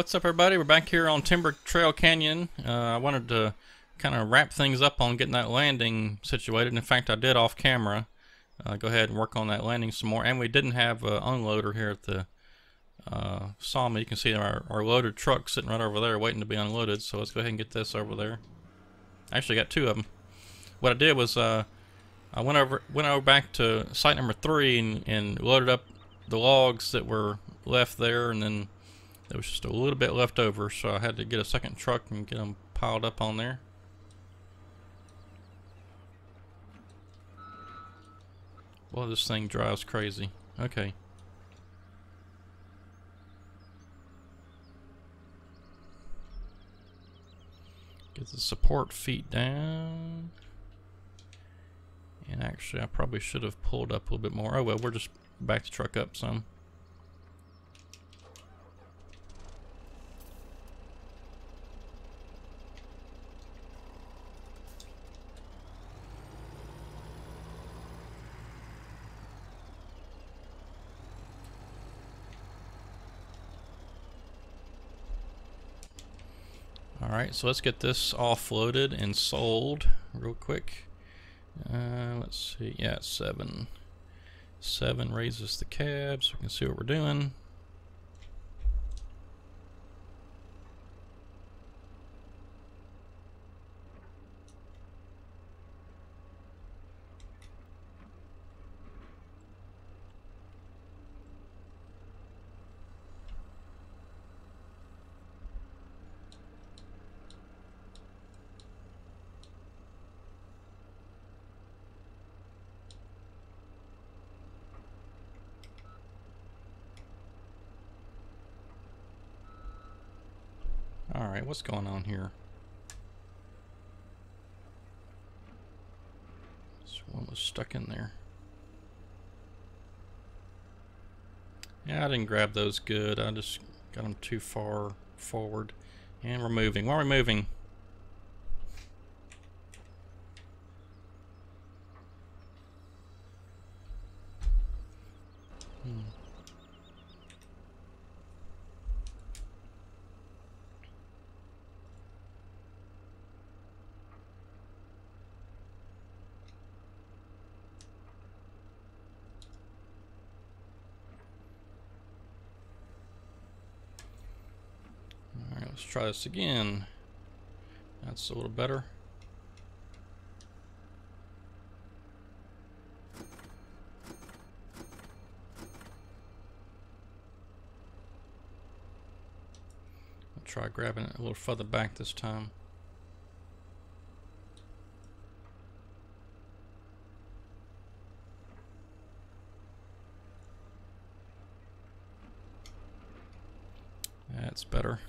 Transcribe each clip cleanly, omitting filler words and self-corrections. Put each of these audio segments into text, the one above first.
What's up, everybody? We're back here on Timber Trail Canyon. I wanted to kind of wrap things up on getting that landing situated. In fact, I did off camera. Go ahead and work on that landing some more. And we didn't have an unloader here at the sawmill. You can see our loaded truck sitting right over there waiting to be unloaded. So let's go ahead and get this over there. Actually, got two of them. What I did was I went over back to site number 3 and loaded up the logs that were left there, and then there was just a little bit left over, so I had to get a second truck and get them piled up on there. Boy, this thing drives crazy. Okay. Get the support feet down. And actually, I probably should have pulled up a little bit more. Oh well, we're just back the truck up some. Alright, so let's get this offloaded and sold real quick. Let's see, yeah, 7 raises the cab so we can see what we're doing. Alright, what's going on here? This one was stuck in there. Yeah, I didn't grab those good. I just got them too far forward. And we're moving. Why are we moving? Let's try this again. That's a little better. I'll try grabbing it a little further back this time. That's better.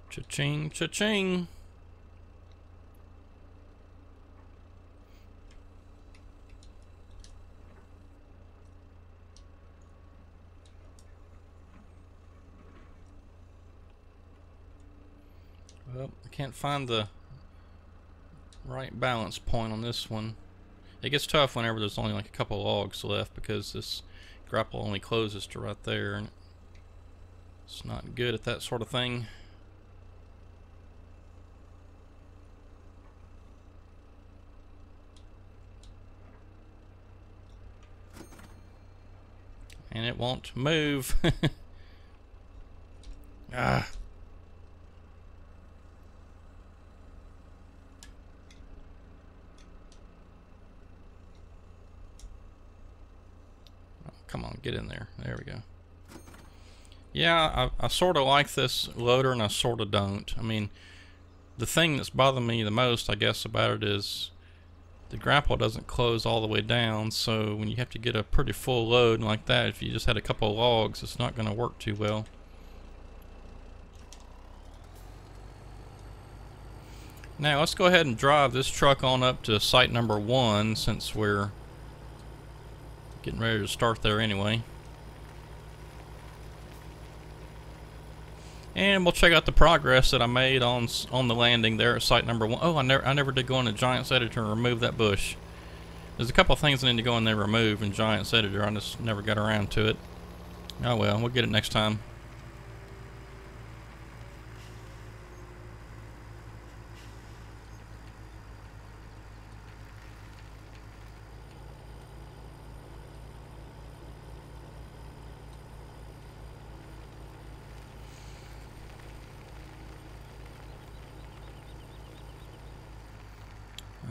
Cha-ching, cha-ching. Well, I can't find the right balance point on this one. It gets tough whenever there's only like a couple logs left because this grapple only closes to right there, and it's not good at that sort of thing. And it won't move. Ah. Oh, come on, get in there. There we go. Yeah, I sort of like this loader and I sort of don't. I mean, The thing that's bothering me the most, I guess, about it is the grapple doesn't close all the way down, so when you have to get a pretty full load like that, if you just had a couple of logs, it's not going to work too well. Now let's go ahead and drive this truck on up to site number 1, since we're getting ready to start there anyway. And we'll check out the progress that I made on the landing there at site number 1. Oh, I never did go into Giants Editor and remove that bush. There's a couple of things I need to go in there and remove in Giants Editor. I just never got around to it. Oh well, we'll get it next time.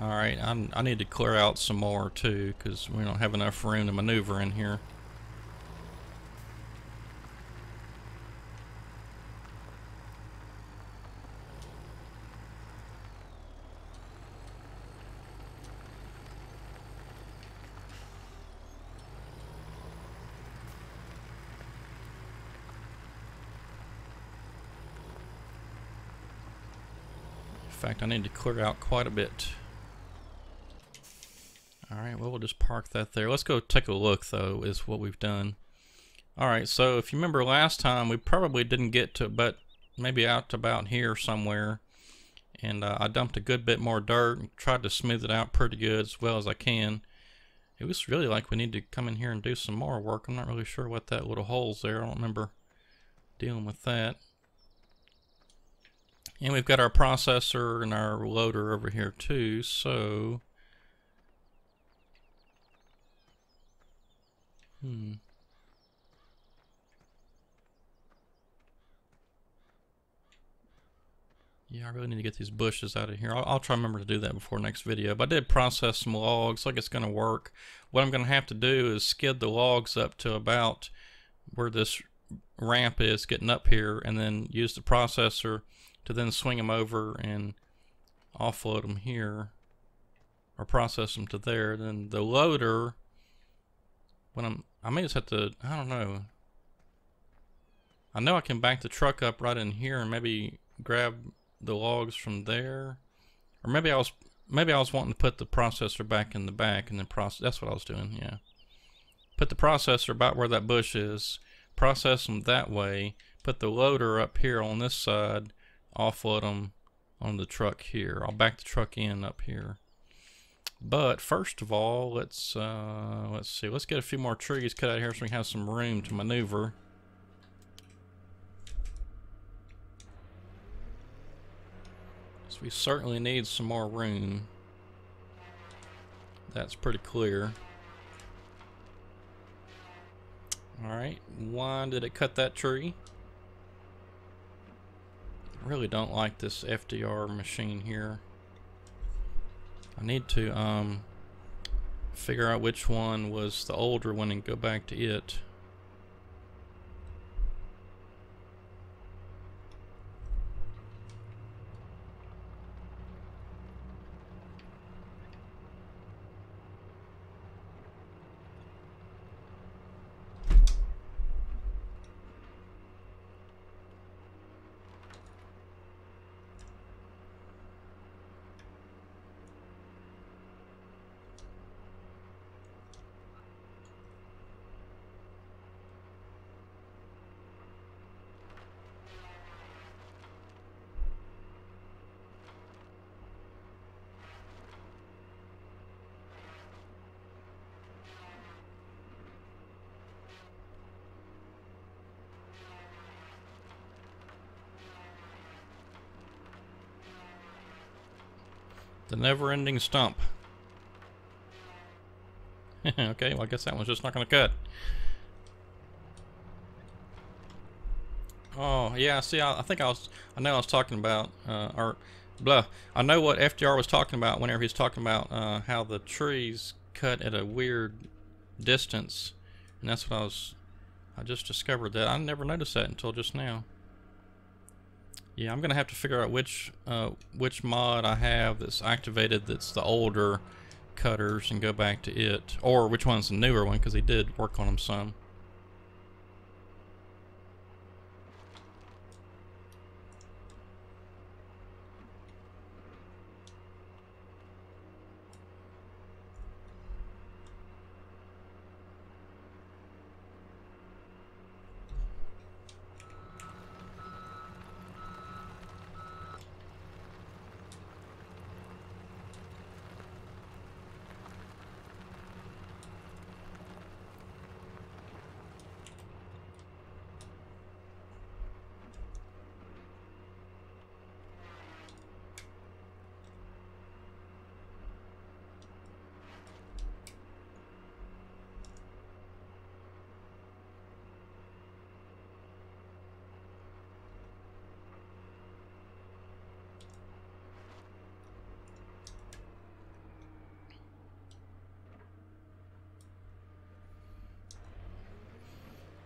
Alright, I need to clear out some more too, because we don't have enough room to maneuver in here. In fact, I need to clear out quite a bit. Alright, well, we'll just park that there. Let's go take a look, though, is what we've done. Alright, so if you remember last time, we probably didn't get to, but maybe out to about here somewhere. And I dumped a good bit more dirt and tried to smooth it out pretty good as well as I can. It was really like we need to come in here and do some more work. I'm not really sure what that little hole's there. I don't remember dealing with that. And we've got our processor and our loader over here too, so... Yeah, I really need to get these bushes out of here. I'll try to remember to do that before next video. But I did process some logs. Like it's going to work. What I'm going to have to do is skid the logs up to about where this ramp is getting up here, and then use the processor to then swing them over and offload them here, or process them to there. Then the loader, when I may just have to, I don't know. I know I can back the truck up right in here and maybe grab the logs from there, or maybe I was wanting to put the processor back in the back and then process. That's what I was doing. Yeah, put the processor about where that bush is, process them that way, put the loader up here on this side, offload them on the truck here. I'll back the truck in up here. But first of all, let's see. Let's get a few more trees cut out here so we can have some room to maneuver. So we certainly need some more room. That's pretty clear. Alright, why did it cut that tree? I really don't like this FDR machine here. I need to figure out which one was the older one and go back to it. The never-ending stump. Okay, well I guess that one's just not going to cut. Oh yeah, see, I know I was talking about, I know what FDR was talking about whenever he's talking about how the trees cut at a weird distance, and that's what I just discovered that. I never noticed that until just now. Yeah, I'm gonna have to figure out which mod I have that's activated that's the older cutters and go back to it, or which one's the newer one, because he did work on them some.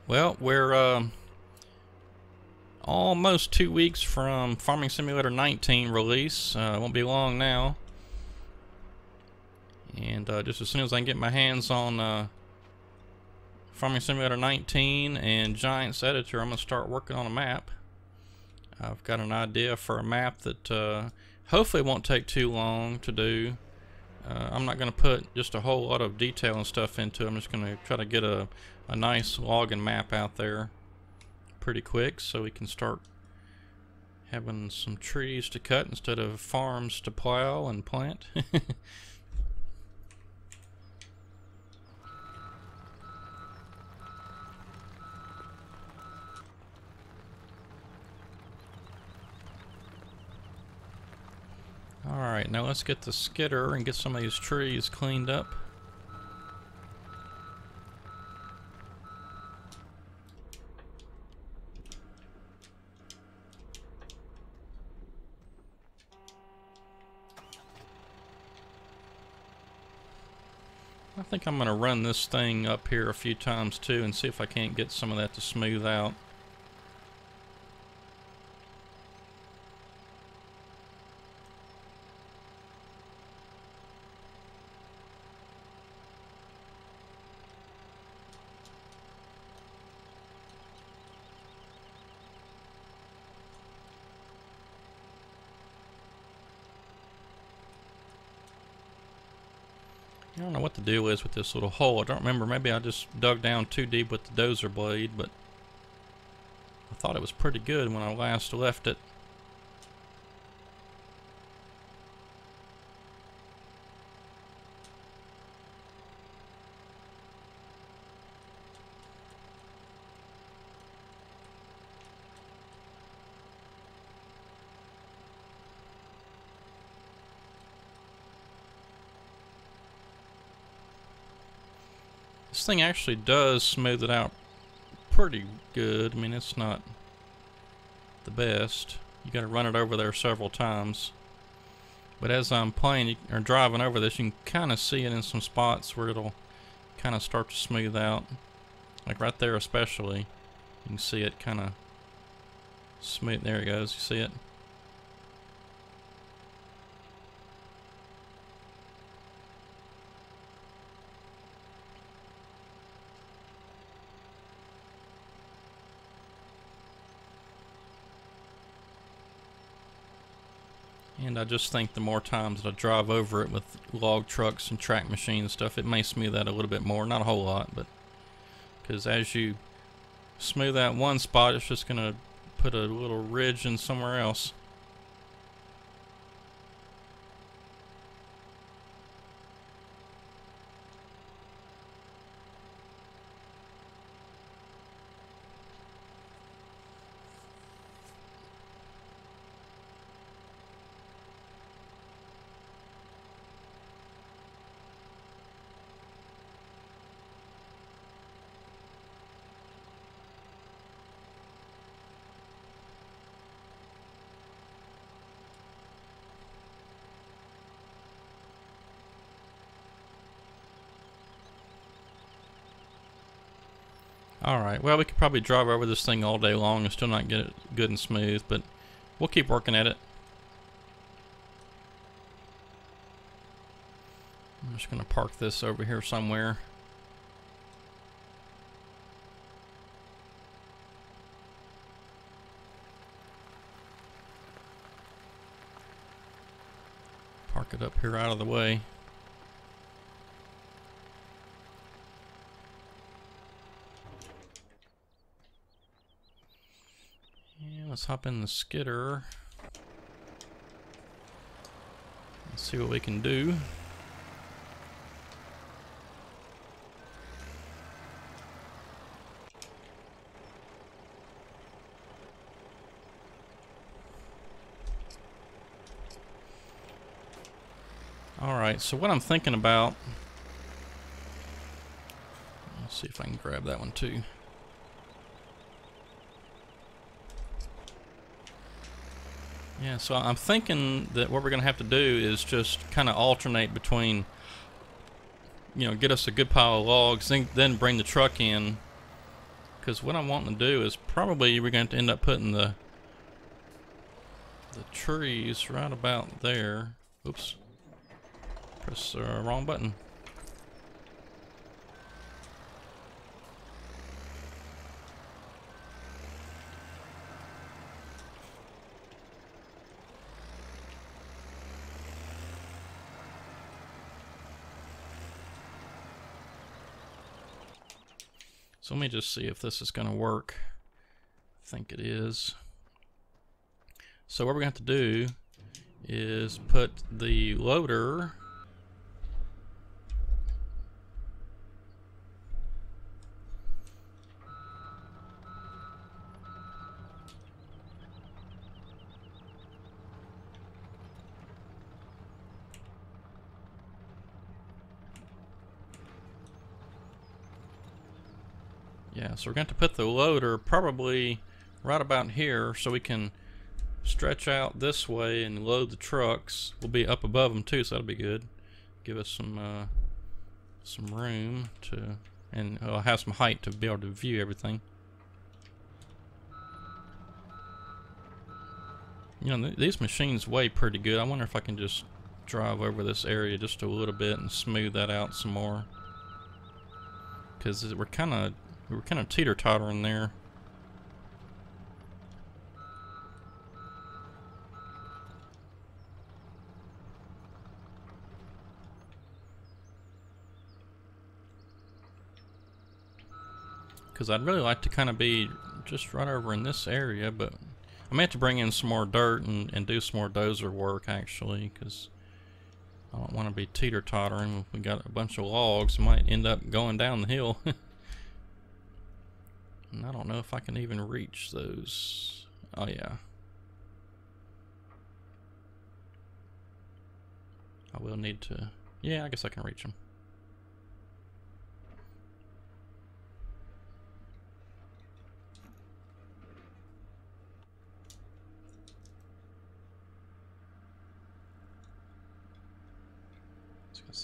Well, we're almost 2 weeks from Farming Simulator 19 release. It won't be long now. And just as soon as I can get my hands on Farming Simulator 19 and Giants Editor, I'm going to start working on a map. I've got an idea for a map that hopefully won't take too long to do. I'm not going to put just a whole lot of detail and stuff into it. I'm just going to try to get a nice logging map out there pretty quick so we can start having some trees to cut instead of farms to plow and plant. Alright, now let's get the skidder and get some of these trees cleaned up. I think I'm going to run this thing up here a few times too and see if I can't get some of that to smooth out. I don't know what the deal is with this little hole. I don't remember. Maybe I just dug down too deep with the dozer blade, but I thought it was pretty good when I last left it. This thing actually does smooth it out pretty good. I mean, it's not the best. You got to run it over there several times. But as I'm playing or driving over this, you can kind of see it in some spots where it'll kind of start to smooth out. Like right there especially. You can see it kind of smooth. There it goes. You see it? And I just think the more times that I drive over it with log trucks and track machines and stuff, it may smooth out a little bit more. Not a whole lot, but because as you smooth out one spot, it's just going to put a little ridge in somewhere else. Alright, well, we could probably drive over this thing all day long and still not get it good and smooth, but we'll keep working at it. I'm just going to park this over here somewhere. Park it up here out of the way. And let's hop in the skidder. Let's see what we can do. Alright, so what I'm thinking about, let's see if I can grab that one too. Yeah, so I'm thinking that what we're going to have to do is just kind of alternate between, you know, get us a good pile of logs, then bring the truck in. Because what I'm wanting to do is probably we're going to end up putting the trees right about there. Oops. Press the wrong button. So let me just see if this is going to work. I think it is. So what we're going to have to do is put the loader so we're going to put the loader probably right about here so we can stretch out this way and load the trucks. We'll be up above them too, so that'll be good. Give us some room to, and have some height to be able to view everything. You know, these machines weigh pretty good. I wonder if I can just drive over this area just a little bit and smooth that out some more. Because we're kind of teeter-tottering there. Because I'd really like to kind of be just right over in this area, but I may have to bring in some more dirt and do some more dozer work actually, because I don't want to be teeter-tottering. If we got a bunch of logs, might end up going down the hill. And I don't know if I can even reach those. Oh yeah. I will need to, yeah, I guess I can reach them.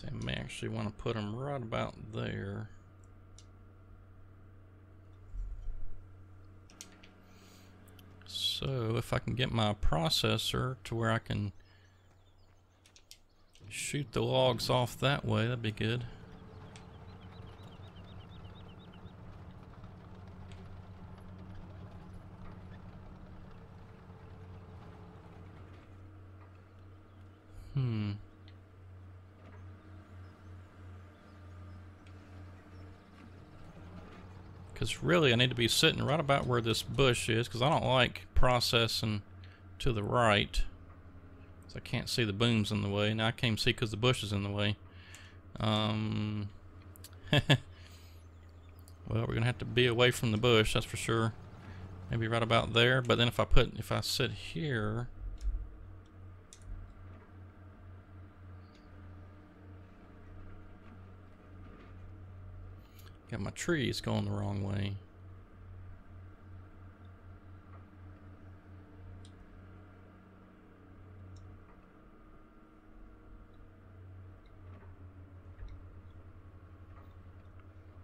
I may actually want to put them right about there. So if I can get my processor to where I can shoot the logs off that way, that'd be good. Because really I need to be sitting right about where this bush is, because I don't like processing to the right. So I can't see the booms in the way. Now I can't even see because the bush is in the way. Well, we're going to have to be away from the bush, that's for sure. Maybe right about there, but then if I sit here, got my trees going the wrong way.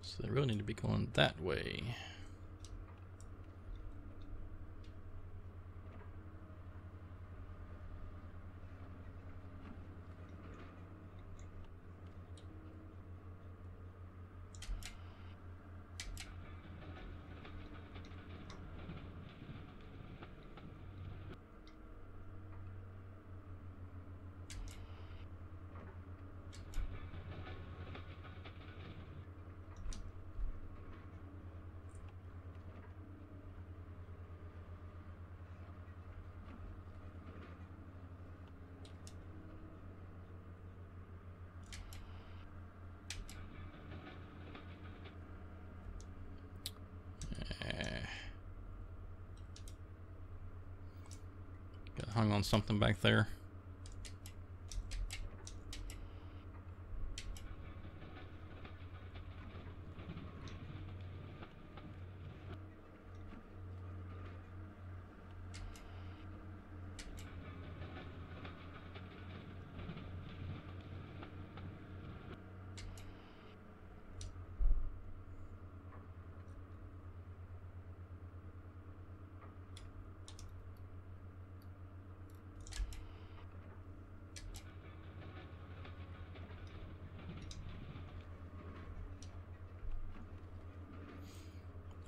So they really need to be going that way. hung on something back there.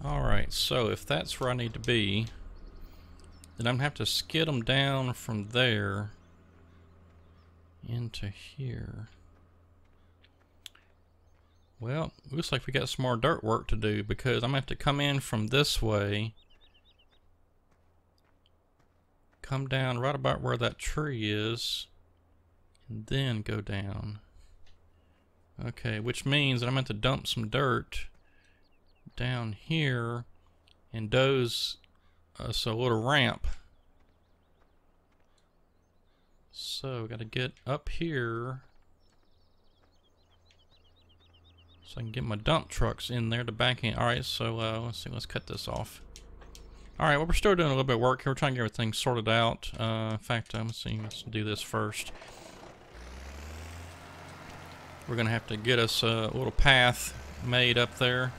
Alright, so if that's where I need to be, then I'm going to have to skid them down from there into here. Well, looks like we got some more dirt work to do, because I'm going to have to come in from this way, come down right about where that tree is, and then go down. Okay, which means that I'm going to have to dump some dirt down here and doze us a little ramp. So got to get up here so I can get my dump trucks in there to back in. Alright, so let's see, let's cut this off. Alright, well, we're still doing a little bit of work here. We're trying to get everything sorted out. In fact, let's see, let's do this first. We're gonna have to get us a little path made up there.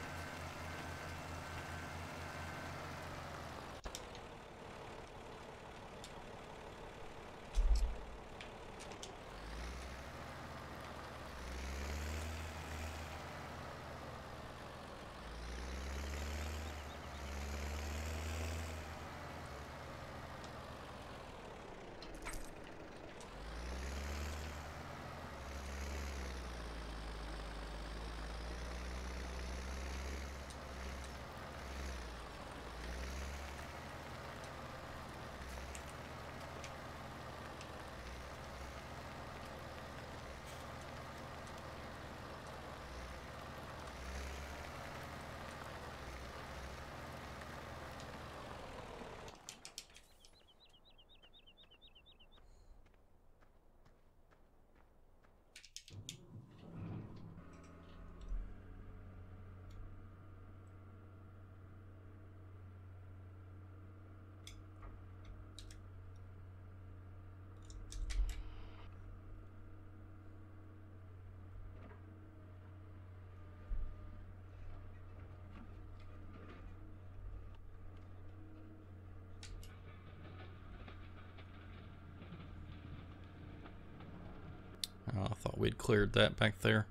Oh, I thought we'd cleared that back there.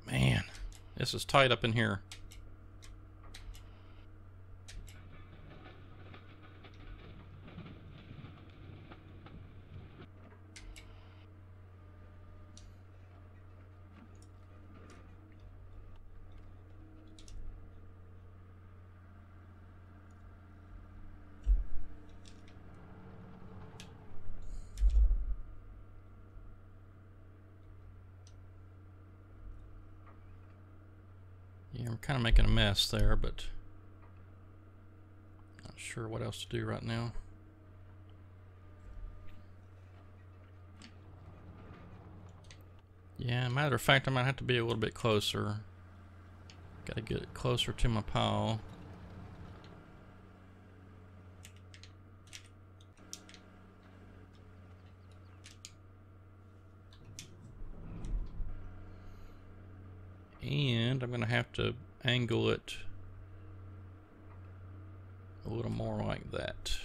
Man, this is tight up in here. Yeah, we're kind of making a mess there, but not sure what else to do right now. Yeah, matter of fact, I might have to be a little bit closer. Gotta get closer to my pile. And I'm going to have to angle it a little more like that.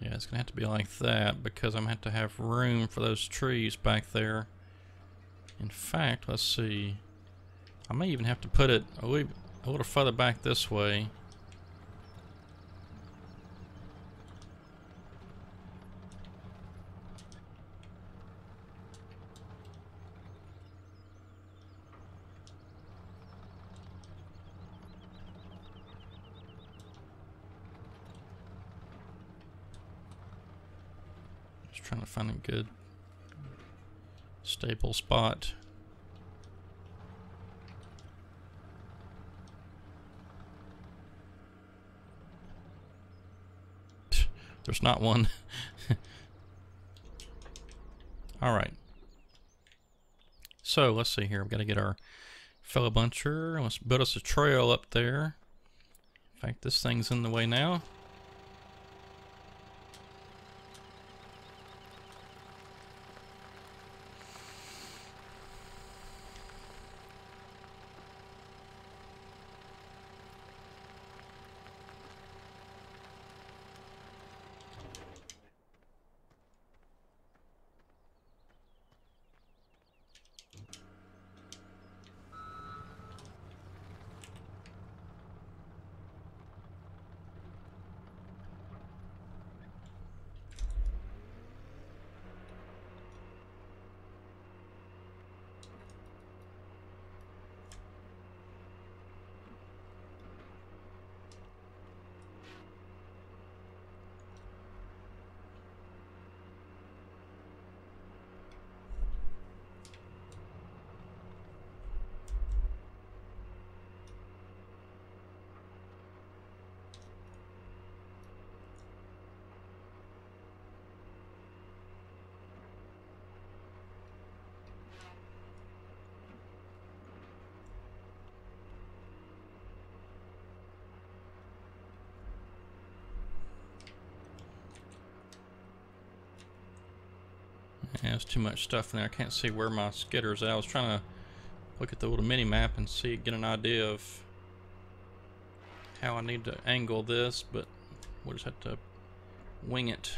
Yeah, it's gonna have to be like that because I'm gonna have to have room for those trees back there. In fact, let's see. I may even have to put it a little further back this way. Just trying to find a good stable spot. There's not one. Alright. So let's see here. We've got to get our fellow buncher. Let's build us a trail up there. In fact, this thing's in the way now. Yeah, there's too much stuff in there. I can't see where my skidder's at. I was trying to look at the little mini map and see, get an idea of how I need to angle this, but we'll just have to wing it.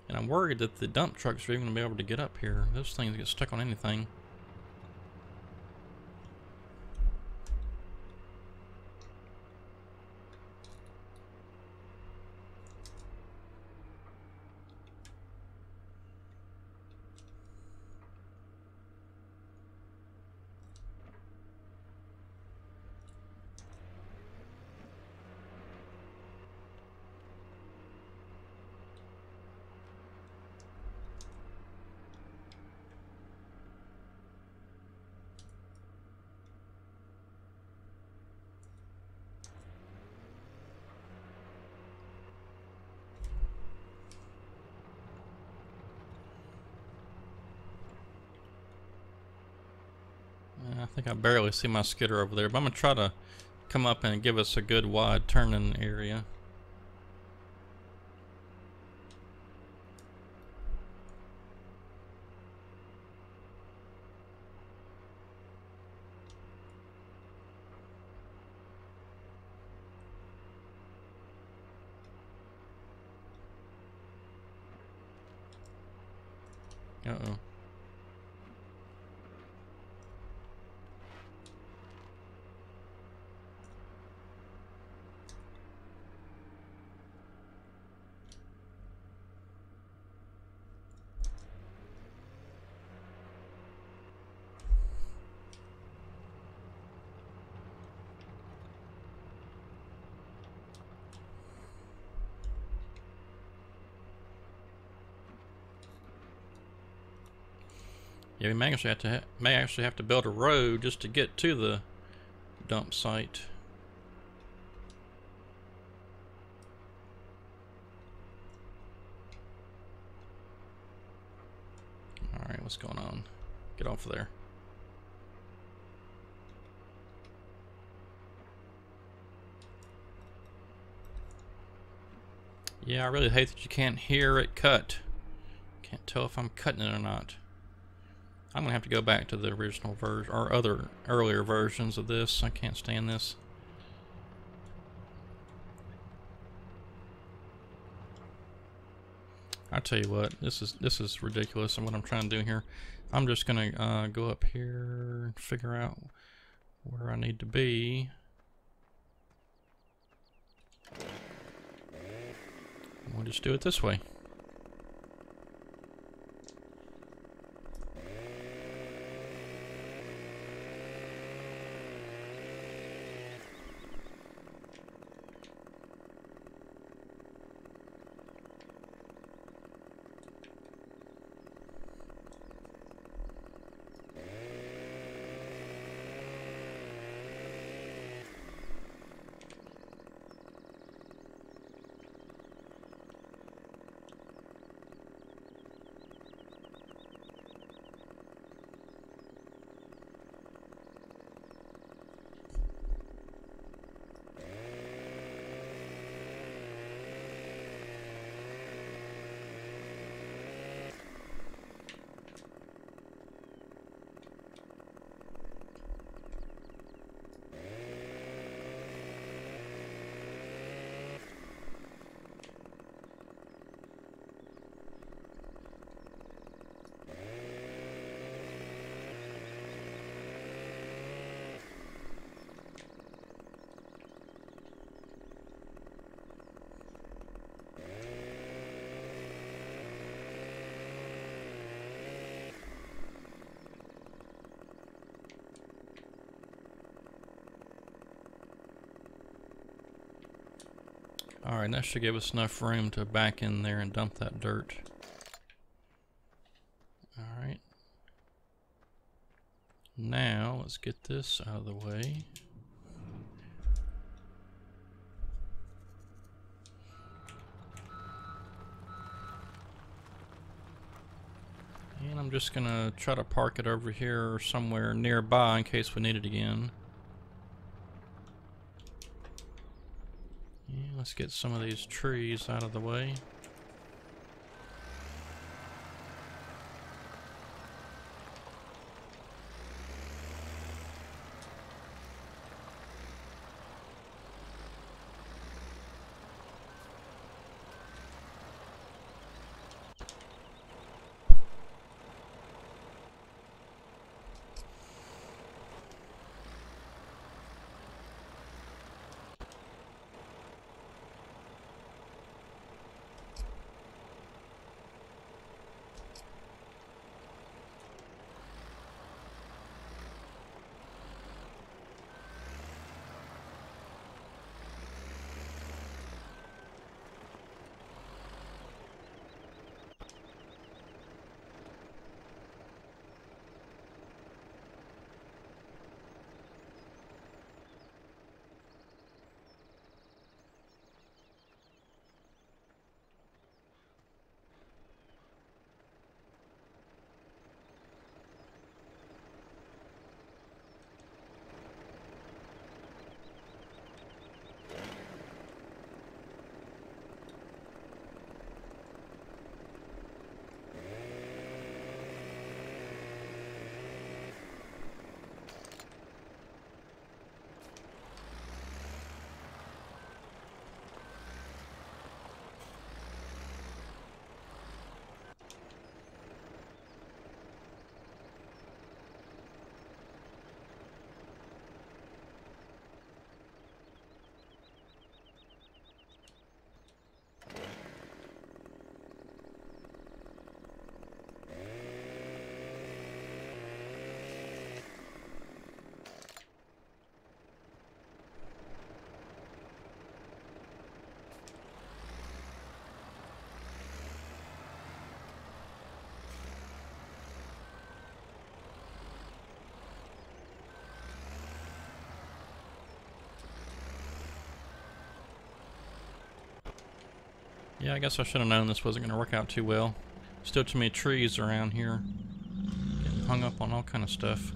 And I'm worried that the dump trucks are even going to be able to get up here. Those things get stuck on anything. I think I barely see my skidder over there, but I'm going to try to come up and give us a good wide turning area. Uh-oh. Yeah, we may actually have to build a road just to get to the dump site. All right, what's going on? Get off of there. Yeah, I really hate that you can't hear it cut. Can't tell if I'm cutting it or not. I'm gonna have to go back to the original version or other earlier versions of this. I can't stand this. I tell you what, this is ridiculous. And what I'm trying to do here, I'm just gonna go up here and figure out where I need to be. We'll just do it this way. Alright, that should give us enough room to back in there and dump that dirt. Alright. Now, let's get this out of the way. And I'm just gonna try to park it over here somewhere nearby in case we need it again. Let's get some of these trees out of the way. Yeah, I guess I should have known this wasn't going to work out too well. Still too many trees around here. Getting hung up on all kind of stuff.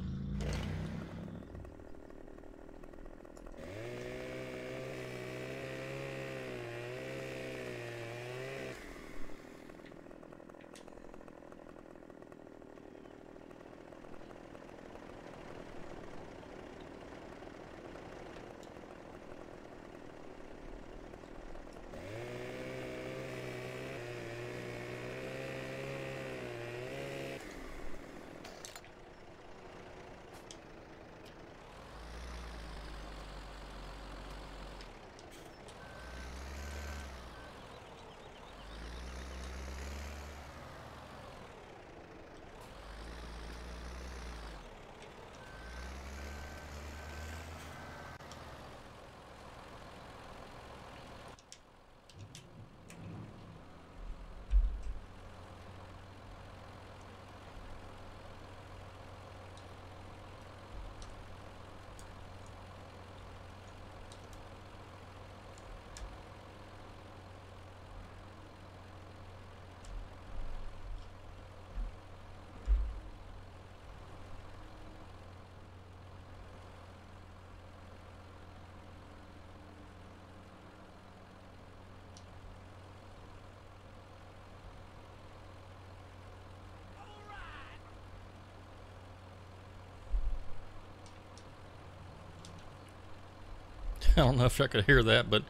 don't know if I could hear that, but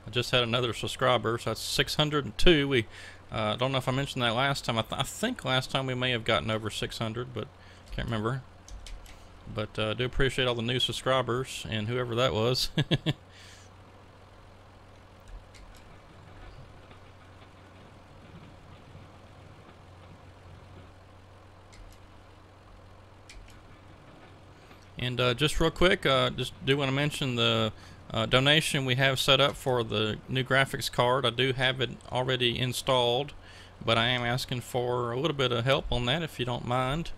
I just had another subscriber, so that's 602. We don't know if I mentioned that last time. I think last time we may have gotten over 600, but can't remember. But I do appreciate all the new subscribers and whoever that was. And just real quick, just do want to mention the donation we have set up for the new graphics card. I do have it already installed, but I am asking for a little bit of help on that if you don't mind.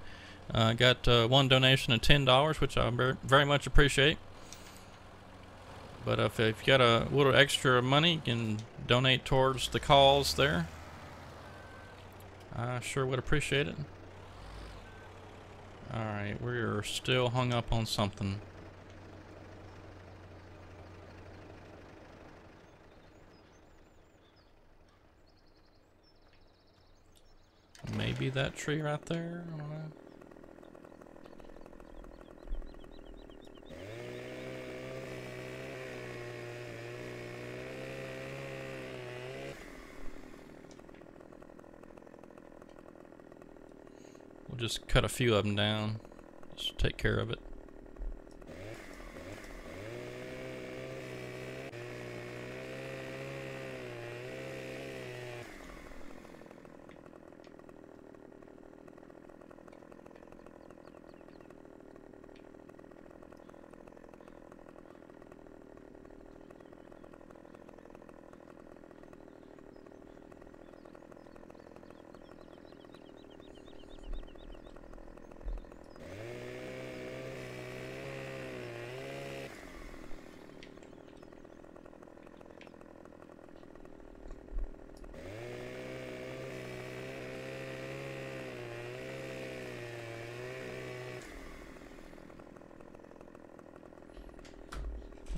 I got one donation of $10, which I very much appreciate. But if you got a little extra money, you can donate towards the cause there. I sure would appreciate it. Alright, we're still hung up on something. Maybe that tree right there? I don't know. We'll just cut a few of them down. Just take care of it.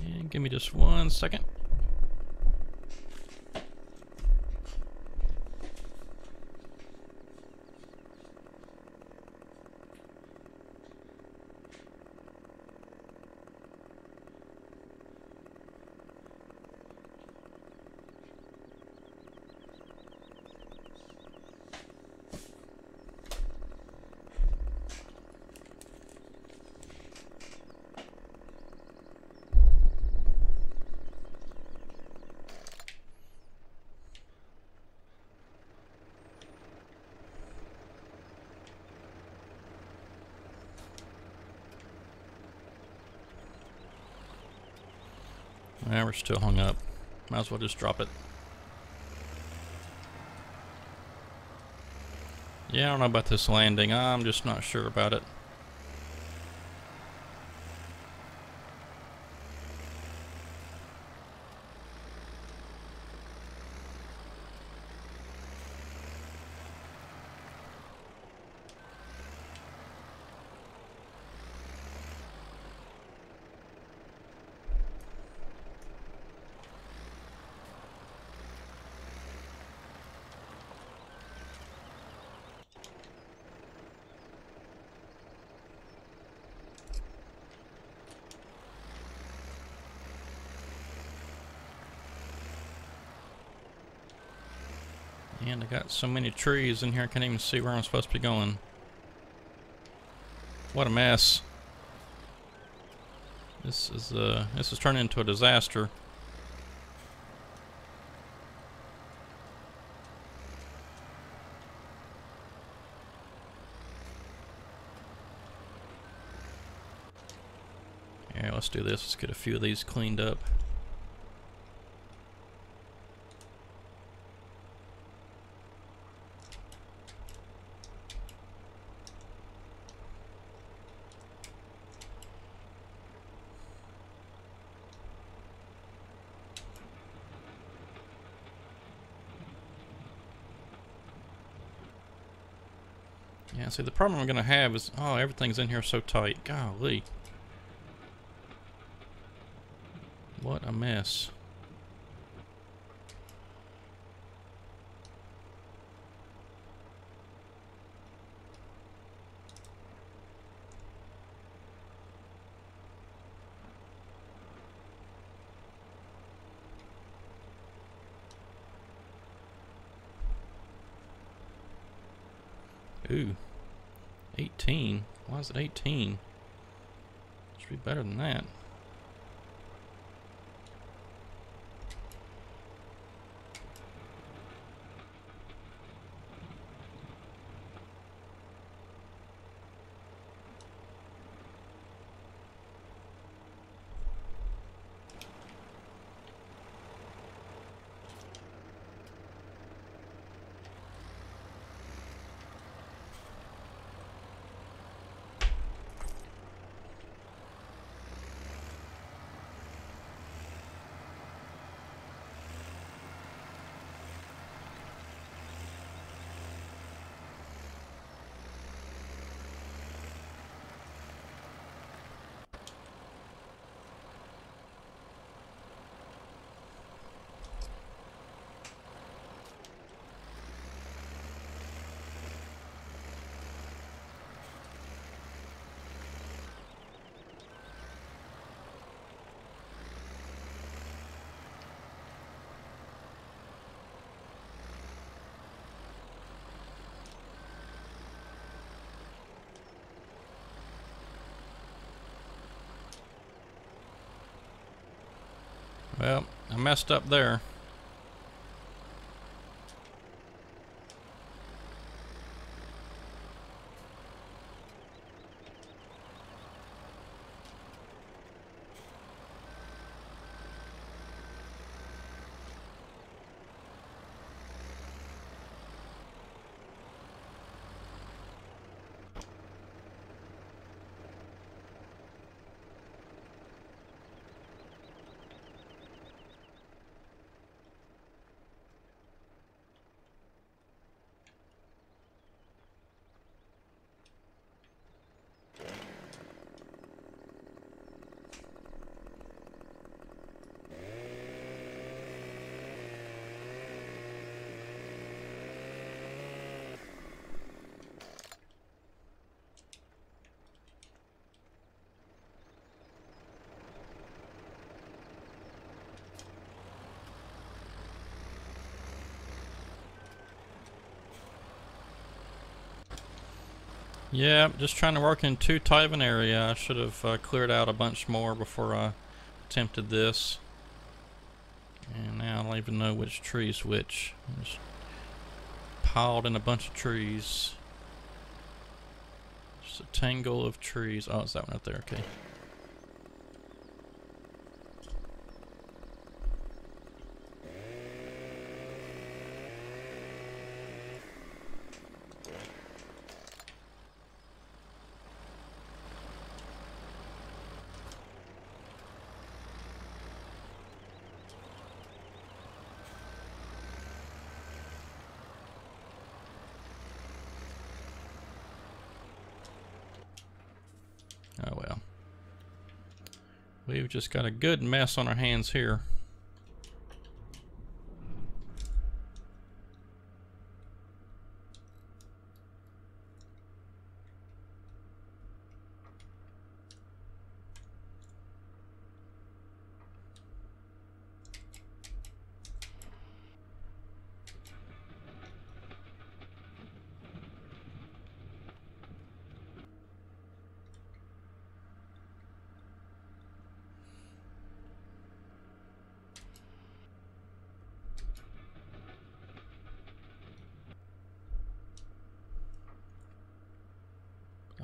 And give me just 1 second. Now we're still hung up. Might as well just drop it. Yeah, I don't know about this landing. I'm just not sure about it. And I got so many trees in here I can't even see where I'm supposed to be going. What a mess. This is turning into a disaster. Yeah, let's do this. Let's get a few of these cleaned up. Yeah, see, the problem I'm going to have is, oh, everything's in here so tight. Golly. What a mess. Ooh, 18. Why is it 18? Should be better than that. Well, I messed up there. Yeah, just trying to work in too tight of an area. I should have cleared out a bunch more before I attempted this. And now I don't even know which tree's which. Just piled in a bunch of trees. Just a tangle of trees. Oh, it's that one up there, okay. Oh well. We've just got a good mess on our hands here.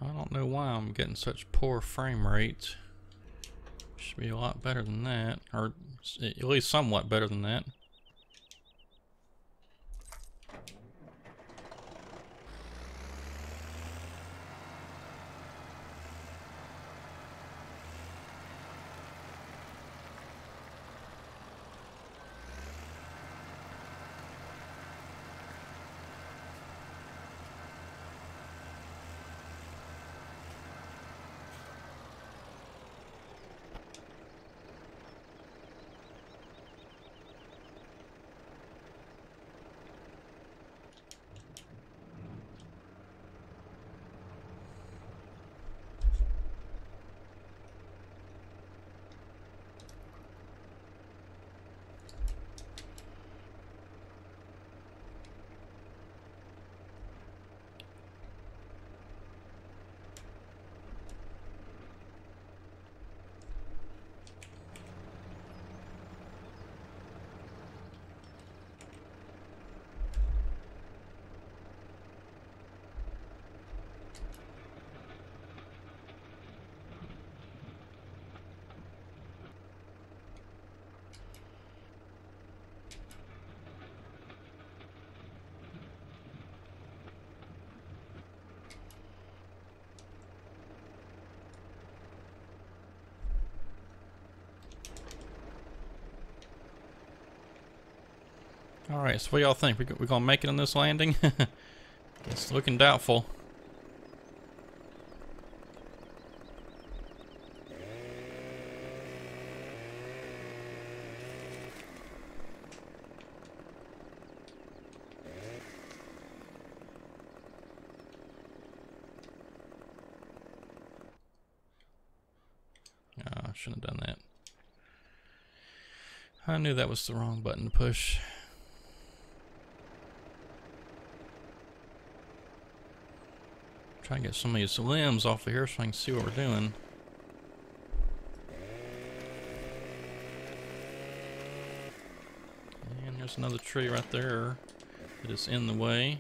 I don't know why I'm getting such poor frame rates. Should be a lot better than that, or at least somewhat better than that. Alright, so what y'all think? We gonna make it on this landing? It's looking doubtful. Oh, I shouldn't have done that. I knew that was the wrong button to push. Try and get some of these limbs off of here so I can see what we're doing. And there's another tree right there that is in the way.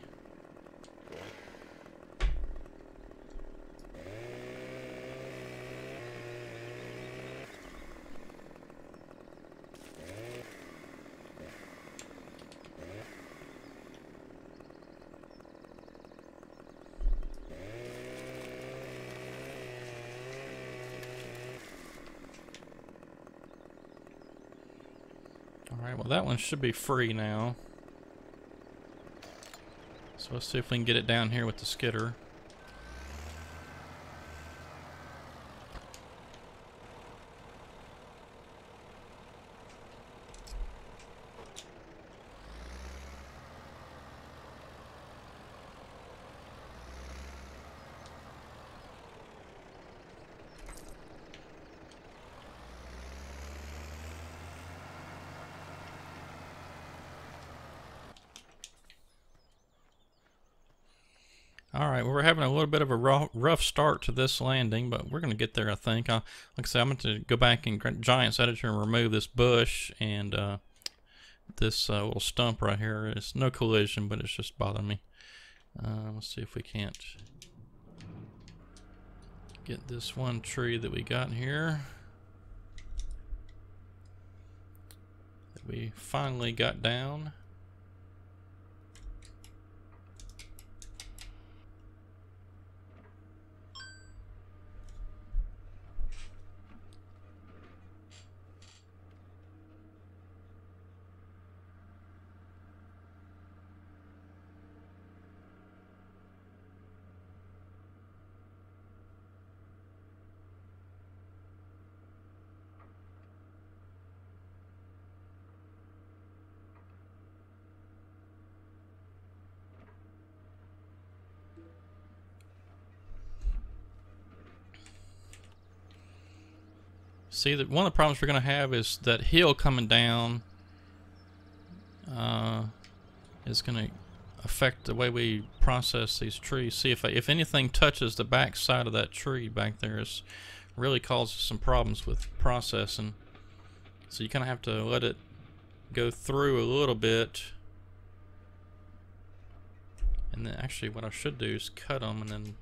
Alright, well that one should be free now. So let's see if we can get it down here with the skidder. Alright, well, we're having a little bit of a rough start to this landing, but we're going to get there, I think. Like I said, I'm going to go back in Giants Editor and remove this bush and this little stump right here. It's no collision, but it's just bothering me. Let's see if we can't get this one tree that we got here. That we finally got down. See, that one of the problems we're going to have is that hill coming down is going to affect the way we process these trees. See, if anything touches the back side of that tree back there, it really causes some problems with processing. So you kind of have to let it go through a little bit. And then actually what I should do is cut them and then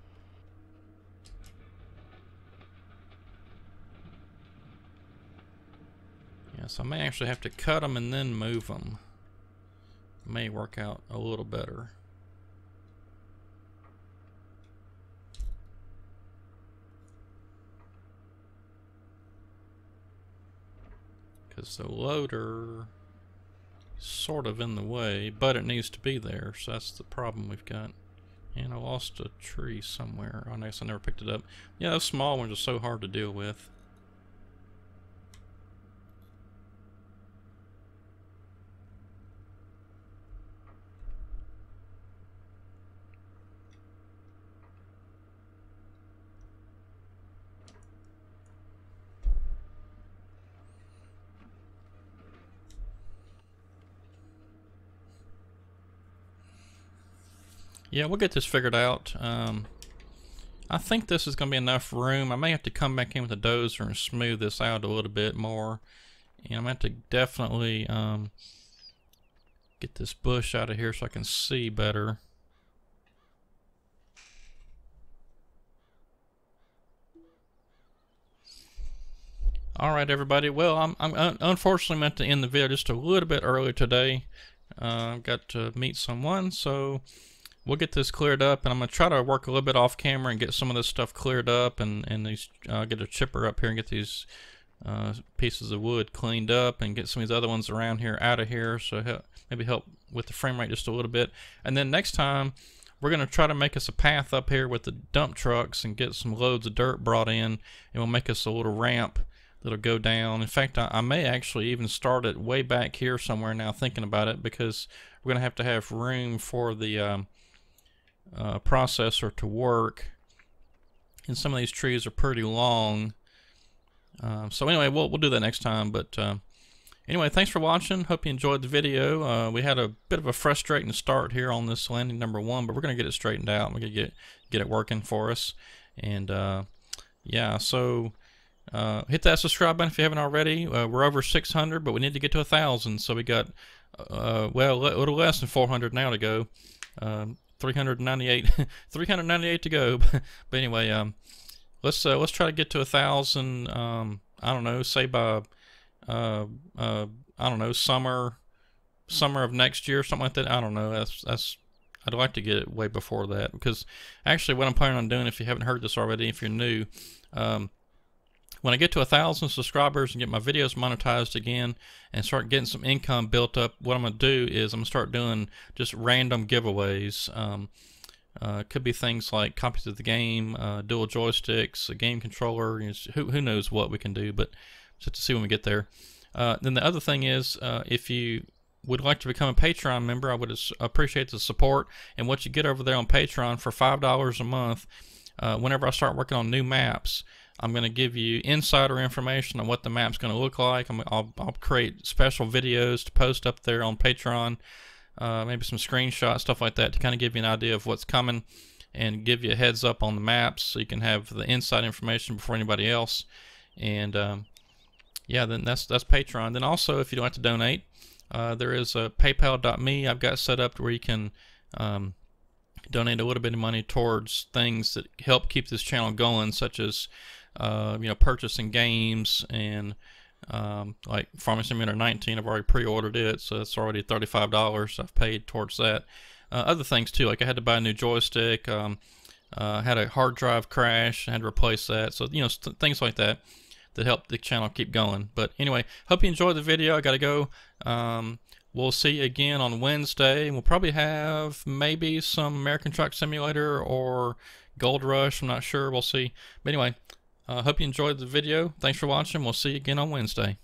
so I may actually have to cut them and then move them. May work out a little better. Because the loader is sort of in the way, but it needs to be there, so that's the problem we've got. And I lost a tree somewhere. Oh, I guess I never picked it up. Yeah, those small ones are so hard to deal with. Yeah, we'll get this figured out. I think this is going to be enough room. I may have to come back in with a dozer and smooth this out a little bit more. And I'm going to have to definitely get this bush out of here so I can see better. Alright everybody, well I'm unfortunately meant to end the video just a little bit early today. I've got to meet someone, so we'll get this cleared up, and I'm going to try to work a little bit off camera and get some of this stuff cleared up and these get a chipper up here and get these pieces of wood cleaned up and get some of these other ones around here out of here, so maybe help with the frame rate just a little bit. And then next time we're going to try to make us a path up here with the dump trucks and get some loads of dirt brought in, and we'll make us a little ramp that'll go down. In fact, I may actually even start it way back here somewhere now, thinking about it, because we're going to have room for the processor to work, and some of these trees are pretty long. So anyway, we'll do that next time. But anyway, thanks for watching. Hope you enjoyed the video. We had a bit of a frustrating start here on this landing number 1, but we're going to get it straightened out. We're going to get it working for us. And yeah, so hit that subscribe button if you haven't already. We're over 600, but we need to get to 1,000. So we got well, a little less than 400 now to go. 398 398 to go. But anyway, let's try to get to 1,000. I don't know, say by I don't know, summer of next year, something like that. I don't know. I'd like to get it way before that, because actually what I'm planning on doing, if you haven't heard this already, if you're new, when I get to 1,000 subscribers and get my videos monetized again and start getting some income built up, what I'm going to do is I'm going to start doing just random giveaways. Could be things like copies of the game, dual joysticks, a game controller, who knows what we can do, but just to see when we get there. Then the other thing is, if you would like to become a Patreon member, I would appreciate the support. And what you get over there on Patreon for $5 a month, whenever I start working on new maps, I'm going to give you insider information on what the map's going to look like. I'll create special videos to post up there on Patreon, maybe some screenshots, stuff like that, to kind of give you an idea of what's coming and give you a heads up on the maps, so you can have the inside information before anybody else. And yeah, then that's Patreon. Then also, if you'd like to donate, there is a PayPal.me I've got set up where you can donate a little bit of money towards things that help keep this channel going, such as purchasing games, and like Farming Simulator 19, I've already pre-ordered it, so it's already $35 I've paid towards that. Other things too, like I had to buy a new joystick, had a hard drive crash, I had to replace that, so things like that help the channel keep going. But anyway, hope you enjoyed the video. I gotta go. We'll see you again on Wednesday. We'll probably have maybe some American Truck Simulator or Gold Rush, I'm not sure, we'll see. But anyway, hope you enjoyed the video. Thanks for watching. We'll see you again on Wednesday.